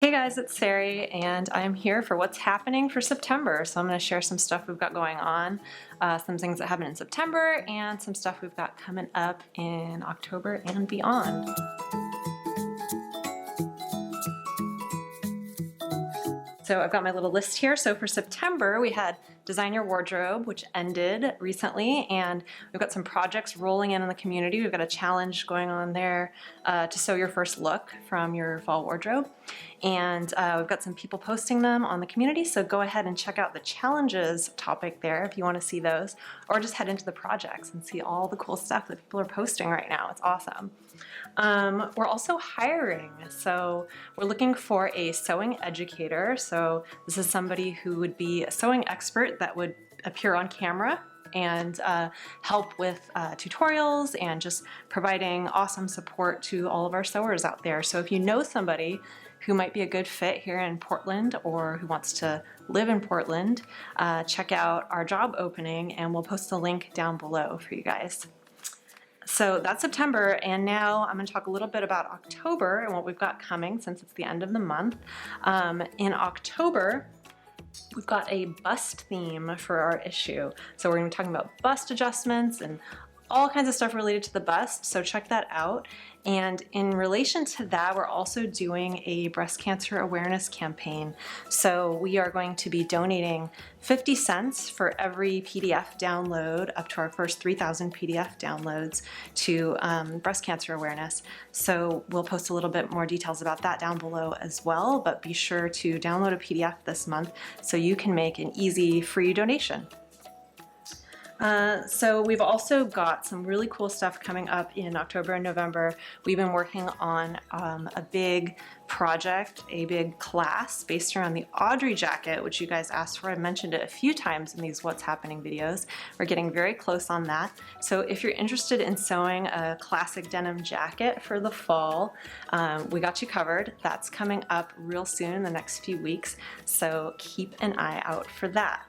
Hey guys, it's Sarai, and I'm here for what's happening for September. So I'm going to share some stuff we've got going on, some things that happen in September, and some stuff we've got coming up in October and beyond. So I've got my little list here. So for September, we had Design Your Wardrobe, which ended recently, and we've got some projects rolling in the community. We've got a challenge going on there to sew your first look from your fall wardrobe. And we've got some people posting them on the community, so go ahead and check out the challenges topic there if you want to see those, or just head into the projects and see all the cool stuff that people are posting right now. It's awesome. We're also hiring, so we're looking for a sewing educator. So this is somebody who would be a sewing expert that would appear on camera and help with tutorials and just providing awesome support to all of our sewers out there. So if you know somebody who might be a good fit here in Portland or who wants to live in Portland, check out our job opening and we'll post a link down below for you guys. So that's September, and now I'm going to talk a little bit about October and what we've got coming since it's the end of the month. In October, we've got a bust theme for our issue. So we're going to be talking about bust adjustments and all kinds of stuff related to the bust, so check that out. And in relation to that, we're also doing a breast cancer awareness campaign. So we are going to be donating 50 cents for every PDF download up to our first 3,000 PDF downloads to breast cancer awareness. So we'll post a little bit more details about that down below as well, but be sure to download a PDF this month so you can make an easy free donation. So we've also got some really cool stuff coming up in October and November. We've been working on a big project, a big class based around the Audrey jacket, which you guys asked for. I mentioned it a few times in these What's Happening videos. We're getting very close on that. So if you're interested in sewing a classic denim jacket for the fall, we got you covered. That's coming up real soon in the next few weeks. So keep an eye out for that.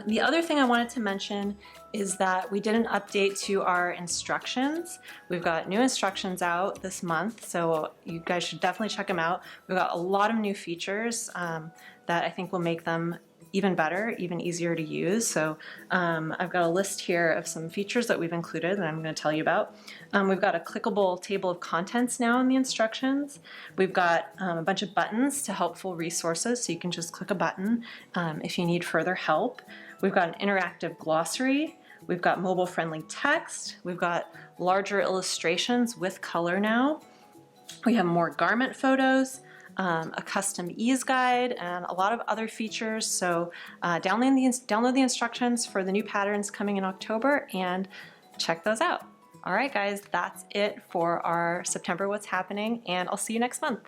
The other thing I wanted to mention is that we did an update to our instructions. We've got new instructions out this month, so you guys should definitely check them out. We've got a lot of new features that I think will make them even better, even easier to use. So I've got a list here of some features that we've included that I'm going to tell you about. We've got a clickable table of contents now in the instructions. We've got a bunch of buttons to helpful resources, so you can just click a button if you need further help. We've got an interactive glossary. We've got mobile-friendly text. We've got larger illustrations with color now. We have more garment photos, a custom ease guide, and a lot of other features. So download the instructions for the new patterns coming in October and check those out. All right, guys, that's it for our September What's Happening, and I'll see you next month.